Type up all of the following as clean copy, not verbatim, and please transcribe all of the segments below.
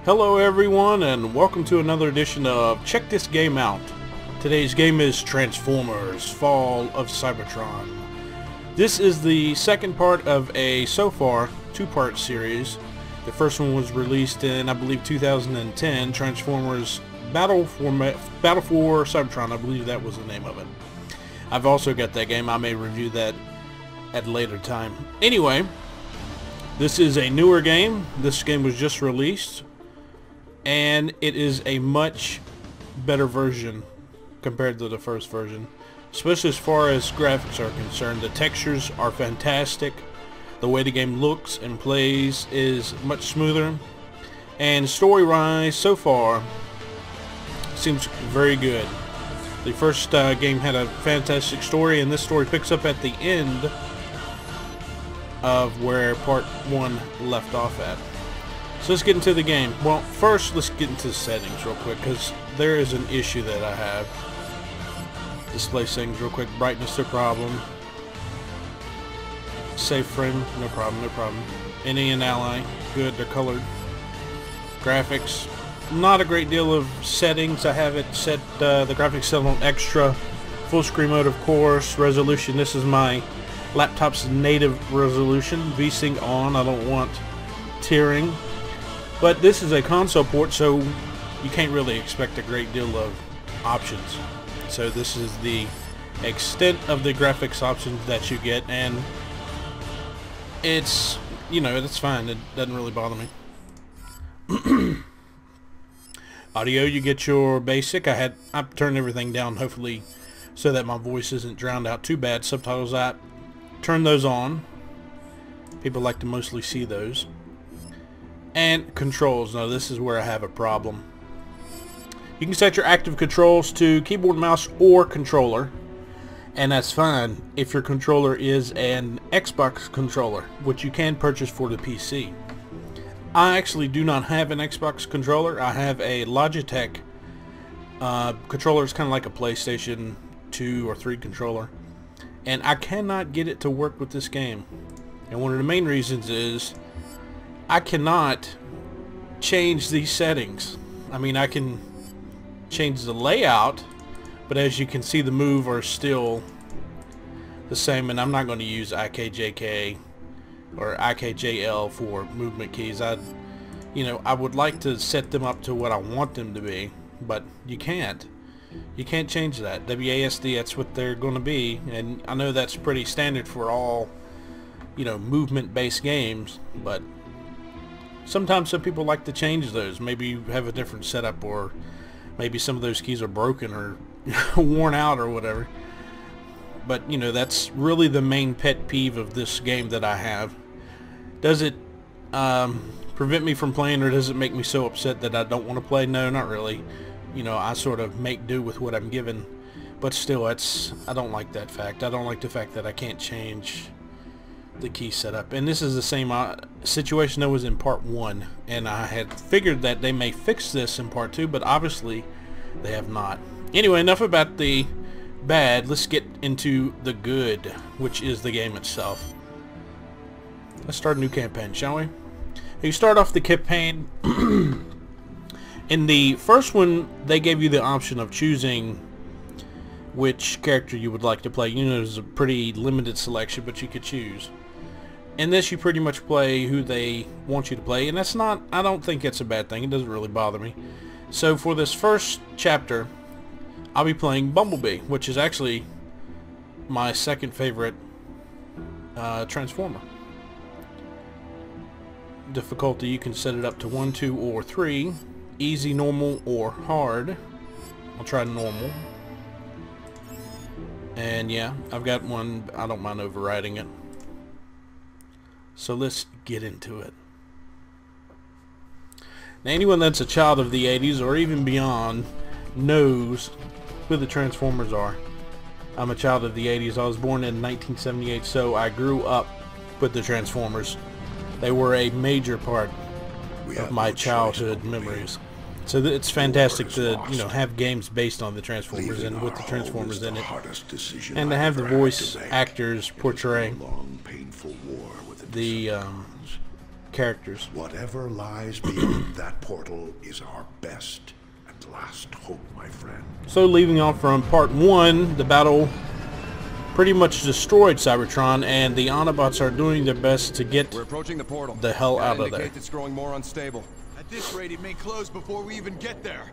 Hello everyone, and welcome to another edition of Check This Game Out. Today's game is Transformers: Fall of Cybertron. This is the second part of a, so far, two-part series. The first one was released in, I believe, 2010, Transformers Battle for Cybertron. I believe that was the name of it. I've also got that game. I may review that at a later time. Anyway, this is a newer game. This game was just released, and it is a much better version compared to the first version, especially as far as graphics are concerned. The textures are fantastic. The way the game looks and plays is much smoother, and story-wise, so far, seems very good. The first game had a fantastic story, and this story picks up at the end of where part 1 left off at. So let's get into the game. Well, first let's get into the settings real quick, because there is an issue that I have. Display settings real quick. Brightness, no problem. Save frame, no problem, no problem. NE and Ally, good, they're colored. Graphics, not a great deal of settings. I have it set, the graphics set on extra. Full screen mode, of course. Resolution, this is my laptop's native resolution. VSync on, I don't want tearing. But this is a console port, so you can't really expect a great deal of options. So this is the extent of the graphics options that you get, and it's, you know, it's fine. It doesn't really bother me. Audio, you get your basic. I've turned everything down, hopefully, so that my voice isn't drowned out too bad. Subtitles, I turn those on. People like to mostly see those. And controls. Now this is where I have a problem. You can set your active controls to keyboard, mouse, or controller, and that's fine if your controller is an Xbox controller, which you can purchase for the PC. I actually do not have an Xbox controller. I have a Logitech controller. It's kind of like a PlayStation 2 or 3 controller, and I cannot get it to work with this game. And one of the main reasons is I cannot change these settings. I mean, I can change the layout, but as you can see, the move are still the same, and I'm not going to use IKJK or IKJL for movement keys. I would like to set them up to what I want them to be, but you can't change that. WASD, that's what they're going to be, and I know that's pretty standard for all, you know, movement based games, but sometimes some people like to change those. Maybe you have a different setup, or maybe some of those keys are broken or worn out or whatever. But, you know, that's really the main pet peeve of this game that I have. Does it prevent me from playing, or does it make me so upset that I don't want to play? No, not really. You know, I sort of make do with what I'm given. But still, I don't like that fact. I don't like the fact that I can't change the key setup. And this is the same situation that was in part 1, and I had figured that they may fix this in part 2, but obviously they have not. Anyway, enough about the bad. Let's get into the good, which is the game itself. Let's start a new campaign, shall we? You start off the campaign. In the first one, they gave you the option of choosing which character you would like to play. You know, there's a pretty limited selection, but you could choose. In this, you pretty much play who they want you to play, and that's not, I don't think it's a bad thing. It doesn't really bother me. So for this first chapter, I'll be playing Bumblebee, which is actually my second favorite Transformer. Difficulty, you can set it up to 1, 2, or 3. Easy, normal, or hard. I'll try normal. And yeah, I've got one, I don't mind overriding it. So let's get into it. Now, anyone that's a child of the 80s or even beyond knows who the Transformers are. I'm a child of the 80s. I was born in 1978, so I grew up with the Transformers. They were a major part of my childhood memories. So it's fantastic to, you know, have games based on the Transformers and with the Transformers in it, and to have the voice actors portray the characters. Whatever lies beyond that portal is our best and last hope, my friend. So leaving off from part 1, the battle pretty much destroyed Cybertron, and the Autobots are doing their best to get We're approaching the portal. the hell out of there. It's growing more unstable. At this rate, it may close before we even get there.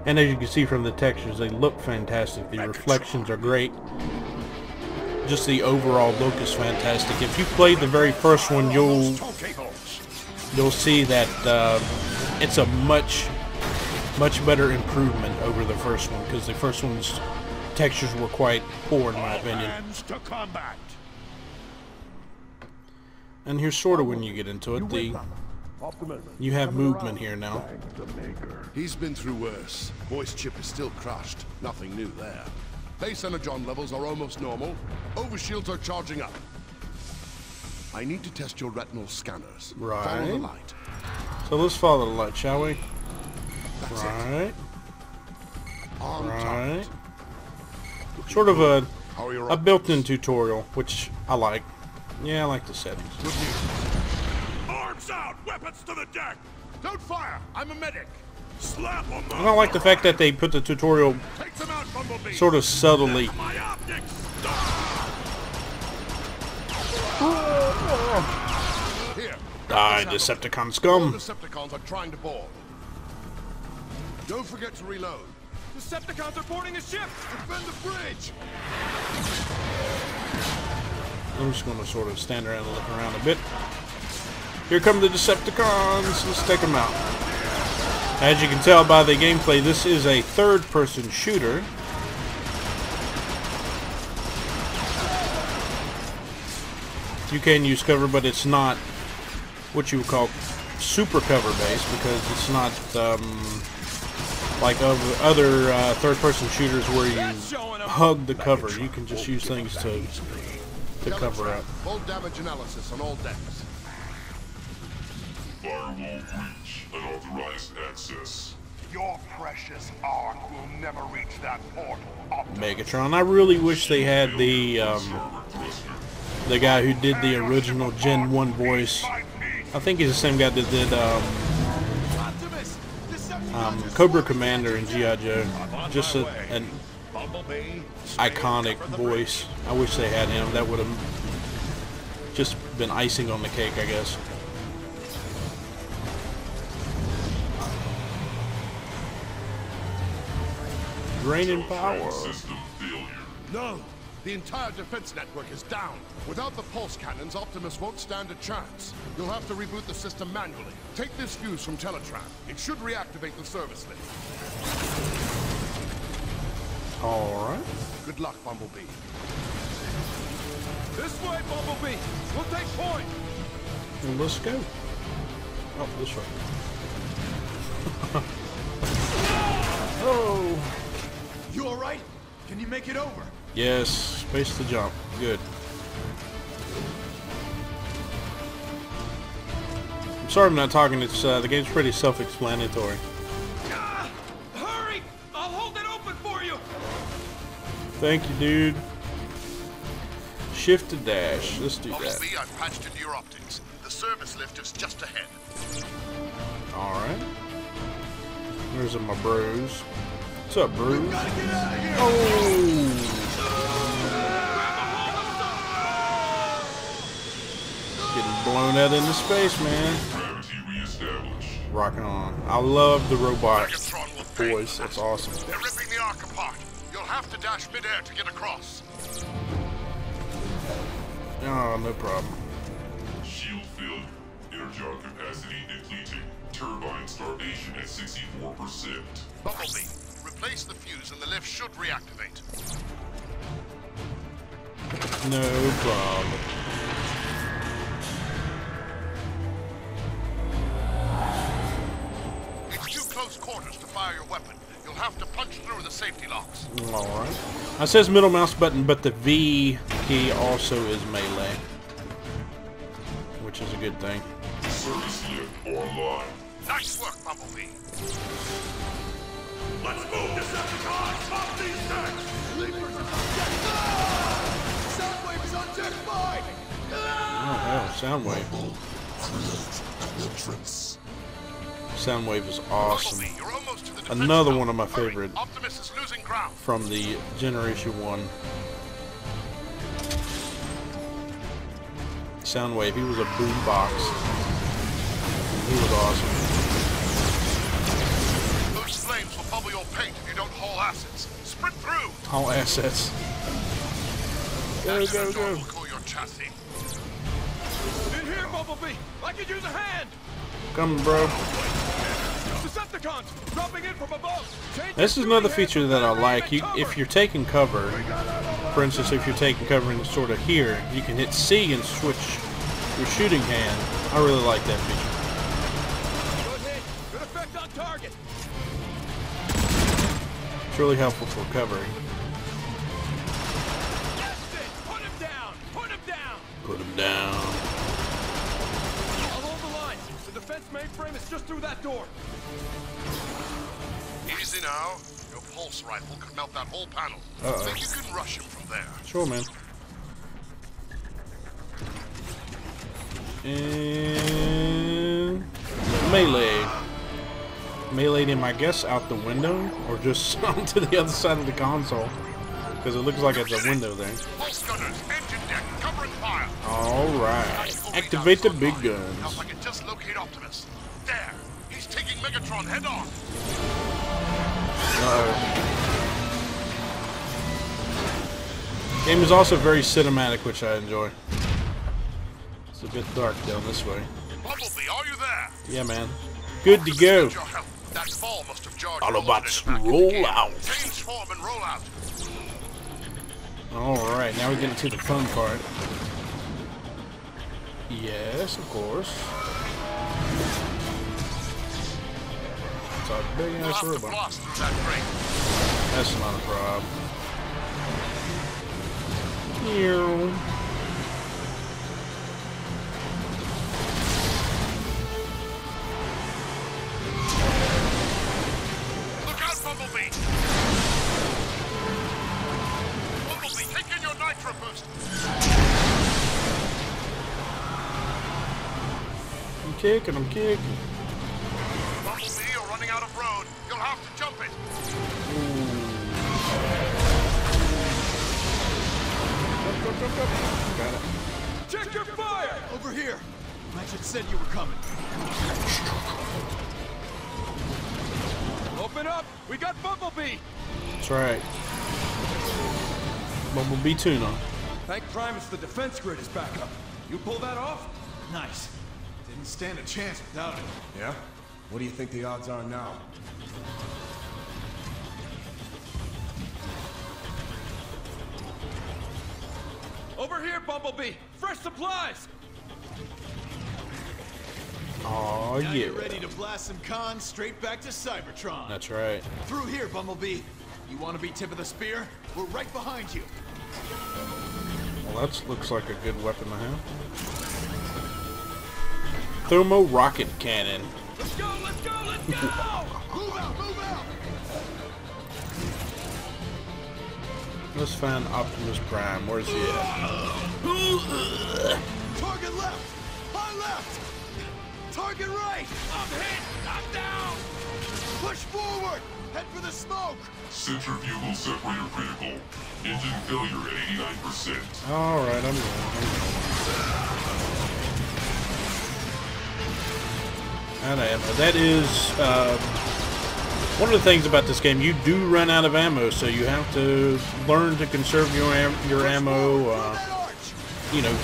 And as you can see from the textures, they look fantastic. The reflections are great. Just the overall look is fantastic. If you played the very first one, you'll see that it's a much better improvement over the first one, because the first one's textures were quite poor in my opinion. And here's sort of when you get into it. You have movement here now. He's been through worse. Voice chip is still crushed. Nothing new there. Base energon levels are almost normal. Overshields are charging up. I need to test your retinal scanners. Right. Follow the light. So let's follow the light, shall we? That's Right. On Right. target. Sort of a How are your built-in tutorial, which I like. Yeah, I like the settings. Arms out! Weapons to the deck! Don't fire! I'm a medic! Slap them I don't like the fact that they put the tutorial Take them out, Bumblebee! sort of subtly. My optics! Here. Die, grab this ammo. Decepticon All scum. Decepticons are trying to board. Don't forget to reload. Decepticons are boarding a ship! Defend the bridge! I'm just going to sort of stand around and look around a bit. Here come the Decepticons. Let's take them out. As you can tell by the gameplay, this is a third-person shooter. You can use cover, but it's not what you would call super cover based, because it's not like other third-person shooters where you hug the cover. You can just use things to cover up. Full damage analysis on all decks. Firewall breach. Unauthorized access. Your precious ark will never reach that portal. Megatron. I really wish they had the guy who did the original Gen 1 voice. I think he's the same guy that did Cobra Commander in G.I. Joe. Just an iconic voice. I wish they had him. That would have just been icing on the cake, I guess. Draining power. No! The entire defense network is down. Without the pulse cannons, Optimus won't stand a chance. You'll have to reboot the system manually. Take this fuse from Teletran. It should reactivate the service lift. Alright. Good luck, Bumblebee. This way, Bumblebee! We'll take point! Well, let's go. Oh, this way. Oh! You alright? Can you make it over? Yes, space to jump. Good. I'm sorry I'm not talking. It's the game's pretty self-explanatory. Hurry! I'll hold it open for you! Thank you, dude. Shift to dash. Let's do that. Bumblebee, I've patched into your optics. The service lift is just ahead. Alright. There's my bros. What's up, bros? Gotta get out of here! Oh! Getting blown out into space, man. Gravity reestablished. Rocking on. I love the robot Cybertron will pay. voice. That's awesome. They're ripping the arc apart. You'll have to dash midair to get across. Oh, no problem. Shield filled. Energon capacity depleted. Turbine starvation at 64%. Bumblebee, replace the fuse and the lift should reactivate. No problem. It's too close quarters to fire your weapon. You'll have to punch through the safety locks. Alright. It says middle mouse button, but the V key also is melee. Which is a good thing. Service lift online. Nice work, Bumblebee. Let's move, Decepticons! Pop these decks! Leapers is on deck 5! Soundwave is on deck 5! Oh hell, Soundwave. Soundwave is awesome. Bumblebee, you're almost to the defense Another tower. one of my Hurry, favorite Optimus is losing ground. from the Generation 1. Soundwave, he was a boombox. He was awesome. Those flames will bubble your paint if you don't haul assets. Sprint through! All assets. Go, That's go, the door go. will cool your chassis. In here, Bumblebee! I could use a hand! Coming, bro. Decepticons! Dropping in from above! Change This is another feature that I like. If you're taking cover, for instance, if you're taking cover in sort of here, you can hit C and switch your shooting hand. I really like that feature. Good hit! Good effect on target! It's really helpful for covering. That's it! Put him down! Put him down! Put him down. I'll hold the line. The defense mainframe is just through that door. Easy now. Your pulse rifle could melt that whole panel. Uh-oh. Think you can rush him from there. Sure, man. And melee. Meleeed him, I guess, out the window, or just onto the other side of the console, because it looks like it's a window there. Pulse gunners, engine deck, cover and fire. All right, activate the big Now guns. if I can just locate Optimus. There, he's taking Megatron head on. Uh-oh. Game is also very cinematic, which I enjoy. It's a bit dark down this way. Bumblebee, are you there? Yeah, man. Good to go. Need your help. That fall must have jarred Autobots, your roll out. Change form and roll out. Alright, now we're getting to the fun part. Yes, of course. It's a big We'll ass have to robot. blast through that grate. That's not a problem. Ew. Look out, Bumblebee! Bumblebee, take in your nitro boost. I'm kicking, I'm kicking. Bumblebee, you're running out of road. You'll have to jump it. Got it. Check your fire! Over here. Ratchet said you were coming. Open up! We got Bumblebee! That's right. Bumblebee tuna. Thank Primus the defense grid is back up. You pull that off? Nice. Didn't stand a chance without it. Yeah? What do you think the odds are now? Over here, Bumblebee! Fresh supplies! Oh Now yeah. you're ready to blast some cons straight back to Cybertron. That's right. Through here, Bumblebee. You want to be tip of the spear? We're right behind you. Well, that looks like a good weapon to have. Thermo rocket cannon. Let's go, let's go, let's go! Move out, move out! Let's find Optimus Prime. Where's he at? Target left! High left! Target right! I'm hit! I'm down! Push forward! Head for the smoke! Centrifugal separator critical. Engine failure at 89%. Alright, I'm going. Out of ammo. That is one of the things about this game. You do run out of ammo, so you have to learn to conserve your ammo. That arch! You know,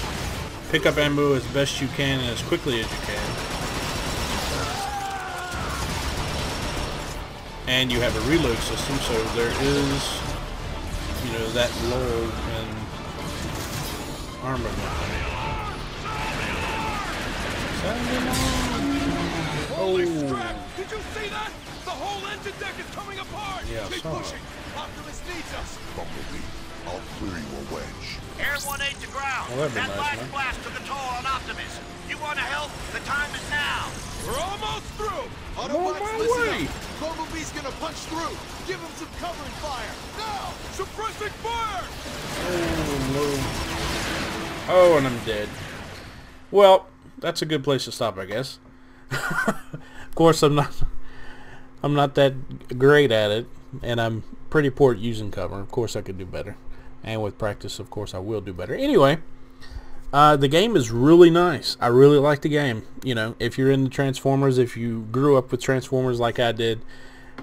pick up ammo as best you can and as quickly as you can. And you have a reload system, so there is, you know, that lull in armament. Holy Oh. crap! Did you see that? The whole engine deck is coming apart! Yeah, I Keep saw it. pushing! Optimus needs us! Bumblebee, I'll clear you a wedge. Air 1-8 to ground. Well, that'd be That nice, last man. blast took a toll on Optimus. You want to help? The time is now. We're almost through! On my way. Bumblebee's gonna punch through! Give him some cover and fire! Now! Suppressing fire! Oh, and I'm dead. Well, that's a good place to stop, I guess. Of course, I'm not that great at it, and I'm pretty poor at using cover. Of course, I could do better, and with practice, of course, I will do better. Anyway, the game is really nice. I really like the game. You know, if you're into Transformers, if you grew up with Transformers like I did,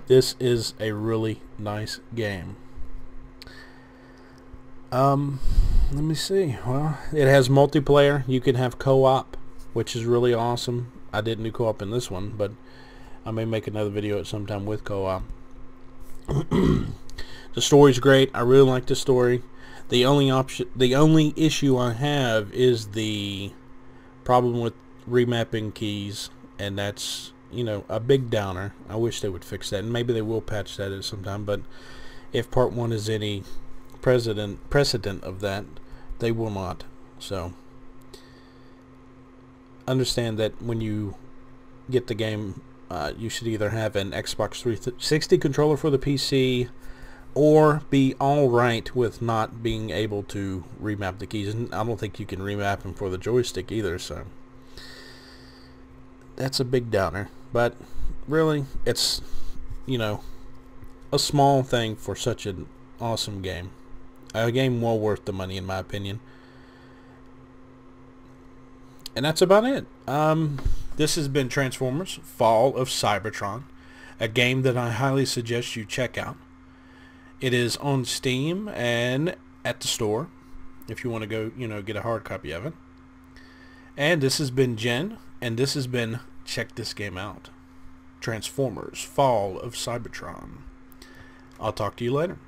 this is a really nice game. Let me see. Well, it has multiplayer. You can have co-op, which is really awesome. I didn't do co-op in this one, but I may make another video at some time with co-op. The story's great. I really like the story. The only issue I have is the problem with remapping keys, and that's, you know, a big downer. I wish they would fix that, and maybe they will patch that at some time, but if part 1 is any precedent of that, they will not. So understand that when you get the game, you should either have an Xbox 360 controller for the PC, or be alright with not being able to remap the keys. And I don't think you can remap them for the joystick either, so that's a big downer. But really, it's, you know, a small thing for such an awesome game. A game well worth the money, in my opinion. And that's about it. This has been Transformers Fall of Cybertron, a game that I highly suggest you check out. It is on Steam and at the store if you want to go, you know, get a hard copy of it. And this has been Jen, and this has been Check This Game Out. Transformers Fall of Cybertron. I'll talk to you later.